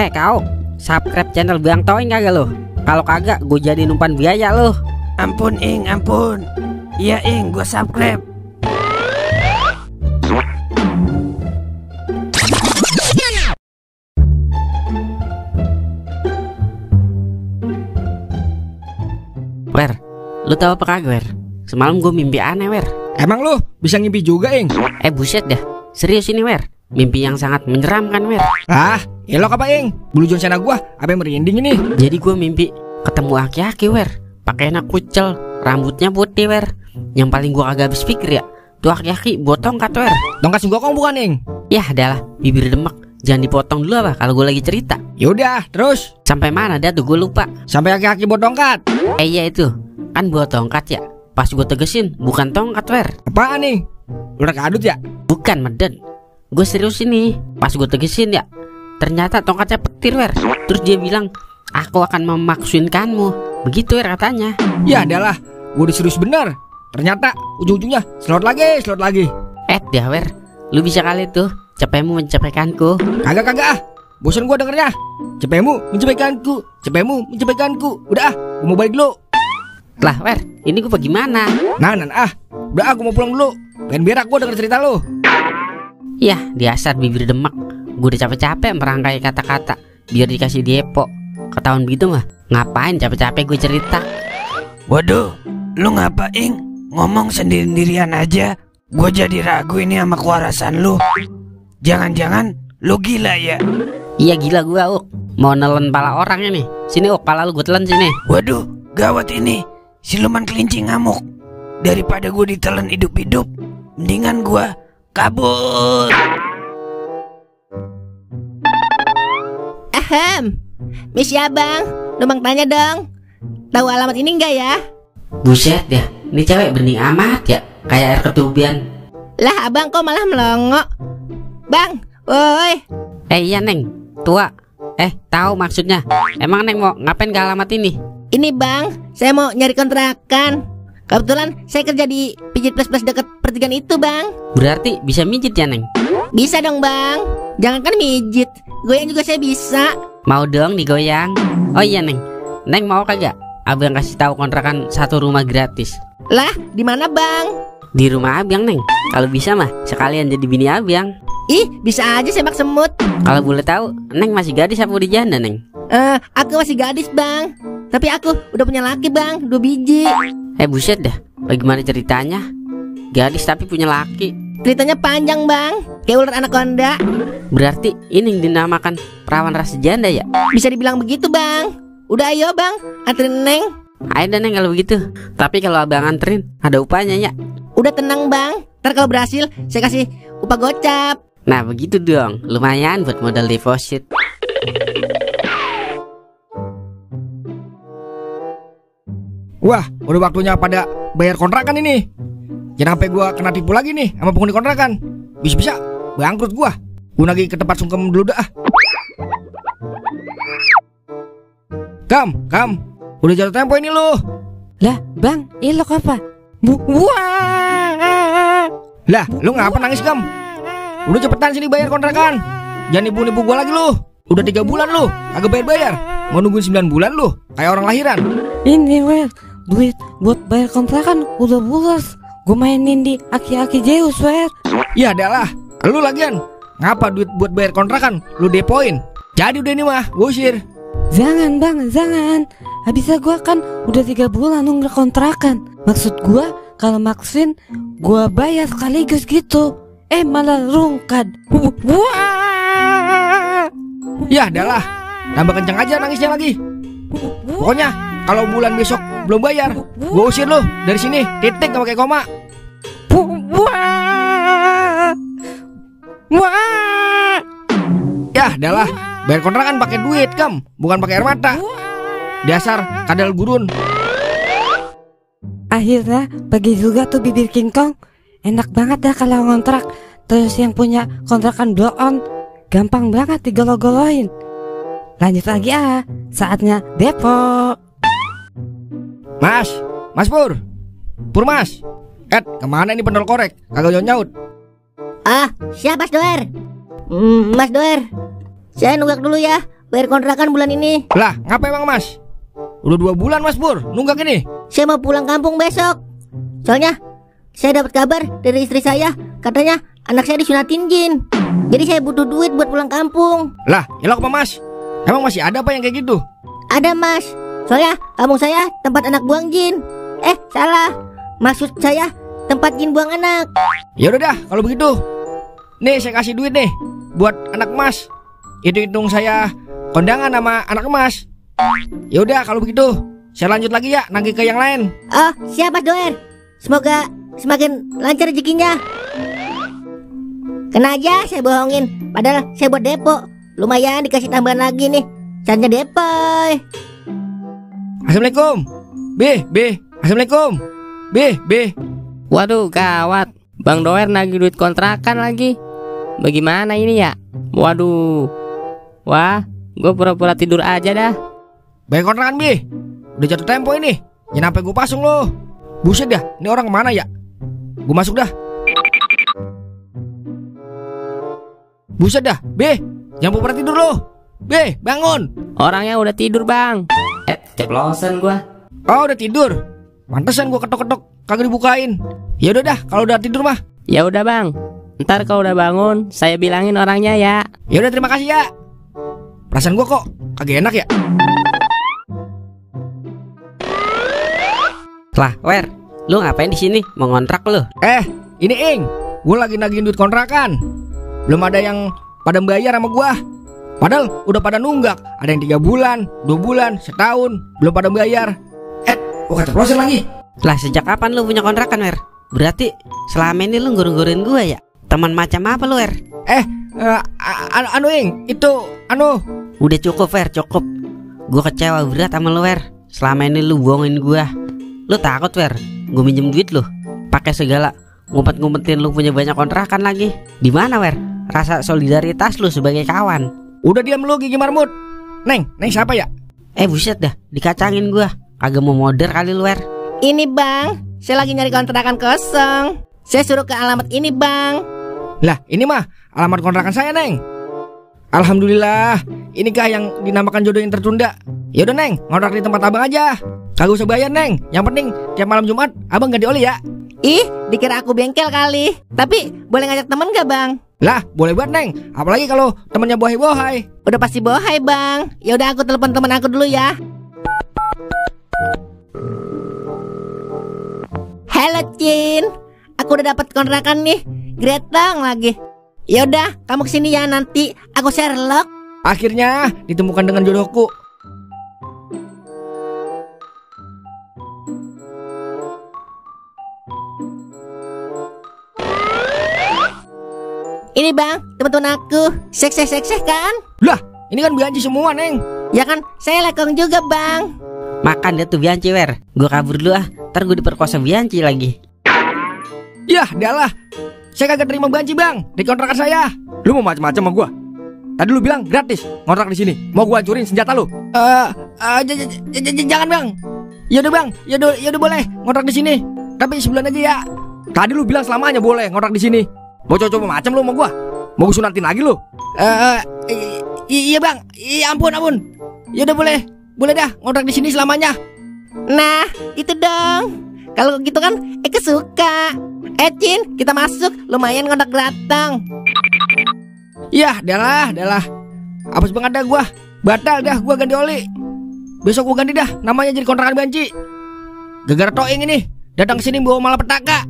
Kau subscribe channel Bang Toing kagak lo? Kalau kagak gue jadi umpan biaya lo. Ampun Ing, ampun. Iya Ing, gue subscribe. Wer, lu tahu apa kagak Wer? Semalam gue mimpi aneh Wer. Emang lu bisa ngimpi juga, Ing? Buset dah, serius ini Wer. Mimpi yang sangat menyeramkan Wer. Ah, elok apa Ing? Bulu jonsena gua apa yang merinding ini? Jadi gue mimpi ketemu aki-aki Wer, pakai anak kucel, rambutnya putih Wer. Yang paling gue agak habis pikir ya, tuh aki-aki bawa tongkat Wer. Tongkat sunggokong bukan, Ing? Yah adalah, bibir demek. Jangan dipotong dulu apa kalau gue lagi cerita. Yaudah, terus Sampai mana dah tuh gue lupa. sampai aki-aki bawa tongkat. Iya itu, kan bawa tongkat ya. Pas gue tegesin, bukan tongkat Wer. Apaan nih? Ular kadut ya? Bukan meden. Gue serius ini. Pas gue tegesin ya, ternyata tongkatnya petir Wer. Terus dia bilang, aku akan memaksuinkanmu. Begitu Wer katanya. Ya adalah, gua udah serius bener. Ternyata ujung-ujungnya slot lagi. Dah Wer, lu bisa kali tuh cepemu mencepaikanku. Kagak ah. Bosan gua dengernya. Cepemu mencapaikanku. Udah ah, gua mau balik dulu. Lah Wer, ini gue bagaimana? Nah, udah ah, gua mau pulang dulu. Pengen berak gua denger cerita lu. Yah, dasar bibir demek. Gue udah capek-capek merangkai kata-kata biar dikasih depo. Ketahuan begitu mah, ngapain capek-capek gue cerita. Waduh, lu ngapain? Ngomong sendiri-sendirian aja. Gue jadi ragu ini sama kewarasan lu. Jangan-jangan lu gila ya? Iya gila gue Uk. Mau nelen pala orang ini. Sini Uk, pala lu gue telan sini. Waduh, gawat ini. Siluman kelinci ngamuk. Daripada gue ditelan hidup-hidup, mendingan gue kabur. Miss ya bang, numpang tanya dong. Tahu alamat ini enggak ya? Buset ya, ini cewek bening amat ya. Kayak air ketubian. Lah abang kok malah melongo? Bang, woi. Iya Neng, tua. Tahu maksudnya. Emang Neng mau ngapain ke alamat ini? Ini bang, saya mau nyari kontrakan. Kebetulan saya kerja di pijit plus dekat pertigaan itu bang. Berarti bisa mijit ya Neng? Bisa dong bang. Jangankan mijit, goyang juga saya bisa. Mau dong digoyang. Oh iya Neng, Neng mau kagak Abang kasih tahu kontrakan satu rumah gratis? Lah, di mana bang? Di rumah Abang Neng. Kalau bisa mah sekalian jadi bini Abang. Ih, bisa aja sembak semut. Kalau boleh tahu, Neng masih gadis apa udah janda Neng? Aku masih gadis bang. Tapi aku udah punya laki bang, 2 biji. Buset dah, bagaimana ceritanya? Gadis tapi punya laki. Ceritanya panjang bang, kayak ular anaconda. Berarti ini yang dinamakan perawan rasa janda ya? Bisa dibilang begitu bang. Udah ayo bang, anterin Neng. Ayo dah Neng kalau begitu. Tapi kalau Abang anterin, ada upahnya ya? Udah tenang bang, ntar kalau berhasil saya kasih upah gocap. Nah begitu dong, lumayan buat modal deposit. Wah, udah waktunya pada bayar kontrakan ini. Jangan sampai gua kena tipu lagi nih sama penghuni kontrakan. Bisa-bisa bangkrut gua. Gua lagi ke tempat sungkem dulu dah. Kam, udah jatuh tempo ini lu. Lah, Bang, ilok apa? Lah, lu ngapa nangis, Kam? Udah cepetan sini bayar kontrakan. Jangan nipu-nipu gua lagi lu. Udah 3 bulan lu agak bayar-bayar. Mau nungguin 9 bulan lu kayak orang lahiran. Ini Wer, duit buat bayar kontrakan udah bulas. Gue mainin di aki-aki Zeus Wer. Ya adalah, lu lagian ngapa duit buat bayar kontrakan lu depoin? Jadi udah ini mah gua usir. Jangan Bang, jangan. Habisnya gue kan udah 3 bulan nunggu kontrakan. Maksud gue kalau maksin gue bayar sekaligus gitu. Malah rungkad. Ya adalah, tambah kencang aja nangisnya lagi. Pokoknya kalau bulan besok belum bayar, gua usir lu dari sini. Titik gak pakai koma. Ya adalah, bayar kontrakan pakai duit, Kam, bukan pakai air mata. Dasar kadal gurun. Akhirnya pagi juga tuh bibir King Kong. Enak banget dah kalau ngontrak. Terus yang punya kontrakan blow on gampang banget digolo-goloin. Lanjut lagi saatnya depo. Mas Pur mas. Kemana ini pendol korek? Kagak nyaut. Siap Mas Doer. Mas Doer, saya nunggak dulu ya bayar kontrakan bulan ini. Lah, ngapain Bang Mas? Udah 2 bulan Mas Pur, nunggak ini. Saya mau pulang kampung besok. Soalnya saya dapat kabar dari istri saya, katanya anak saya disunatin jin. Jadi saya butuh duit buat pulang kampung. Lah, elok apa Mas? Emang masih ada apa yang kayak gitu? Ada Mas, soalnya kampung saya tempat anak buang jin. Salah, maksud saya tempat jin buang anak. Ya udah dah, kalau begitu. Nih saya kasih duit nih buat anak Mas. Hitung saya kondangan sama anak Mas. Ya udah kalau begitu, saya lanjut lagi ya nagih ke yang lain. Oh, siap Mas Doer. Semoga semakin lancar rezekinya. Kena aja saya bohongin, padahal saya buat depo. Lumayan dikasih tambahan lagi nih. Caranya depoy. Assalamualaikum. Assalamualaikum. Waduh gawat, Bang Doer nagih duit kontrakan lagi. Bagaimana ini ya? Waduh. Wah, gue pura-pura tidur aja dah. Bayar kontrakan udah jatuh tempo ini. Jangan sampai gue pasung lo. Buset dah, ini orang kemana ya? Gue masuk dah. Buset dah, jangan pura-pura tidur lo. Bangun. Orangnya udah tidur bang. Ceplosan gua. Oh udah tidur. Pantesan gue ketok-ketok kagak dibukain. Ya udah dah, kalau udah tidur mah. Ya udah bang. Ntar kalau udah bangun, saya bilangin orangnya ya. Ya udah terima kasih ya. Perasaan gue kok kagak enak ya. Lah, Wer, lu ngapain di sini? Mau ngontrak lu? Ini Ing, gue lagi nagihin duit kontrakan. Belum ada yang pada bayar sama gue. Padahal udah pada nunggak. Ada yang 3 bulan, 2 bulan, setahun, belum pada bayar. Gue keceplosan lagi. Lah, sejak kapan lu punya kontrakan, Wer? Berarti selama ini lu ngurung-nguruin gua ya? Teman macam apa lu, Wer? Ing, itu Udah cukup, Wer, cukup. Gua kecewa berat sama lu, Wer. Selama ini lu bohongin gua. Lu takut, Wer? Gua minjem duit lu. Pakai segala ngumpet-ngumpetin lu punya banyak kontrakan lagi. Di mana, Wer? Rasa solidaritas lu sebagai kawan. Udah diam lu gigi marmut. Neng siapa ya? Buset dah, dikacangin gua. Kagak mau modern kali lu, Wer. Ini bang, saya lagi nyari kontrakan kosong. Saya suruh ke alamat ini bang. Lah ini mah alamat kontrakan saya Neng. Alhamdulillah, inikah yang dinamakan jodoh yang tertunda. Ya udah Neng, ngontrak di tempat abang aja. Kagak usah bayar Neng. Yang penting tiap malam Jumat abang ganti oli ya. Ih, dikira aku bengkel kali. Tapi boleh ngajak temen gak bang? Lah boleh banget Neng. Apalagi kalau temennya bohai-bohai. Udah pasti bohai bang. Ya udah aku telepon temen aku dulu ya. Halo Cin, aku udah dapat kontrakan nih. Gretong lagi. Ya udah, kamu kesini ya nanti aku Sherlock. Akhirnya ditemukan dengan jodohku. Ini bang, teman-teman aku. Sekseh kan? Lah, ini kan Bianci semua Neng. Ya kan, saya lekong juga bang. Makan dia tuh Bianci, Wer. Gua kabur dulu ah. Ntar gue diperkosa Bianci lagi. Yah, dah. Saya kagak terima Bianci bang di kontrakan saya. Lu mau macam-macam sama gua? Tadi lu bilang gratis ngontrak di sini. Mau gua hancurin senjata lu? Jangan bang. Ya udah bang, ya udah boleh ngontrak di sini. Tapi sebulan aja ya. Tadi lu bilang selamanya boleh ngontrak di sini. Mau coba macam lu sama gua? Mau gua sunatin lagi lu? Iya bang. Iya ampun. Ya udah boleh dah ngontrak di sini selamanya. Nah, itu dong. Kalau gitu kan Eke suka. Cin, kita masuk. Lumayan ngontrak gratang. Yah, dah. Apes banget dah gua. Batal dah gua ganti oli. Besok gua ganti dah namanya jadi kontrakan Bianci. Gara-gara Toing ini datang ke sini bawa malapetaka.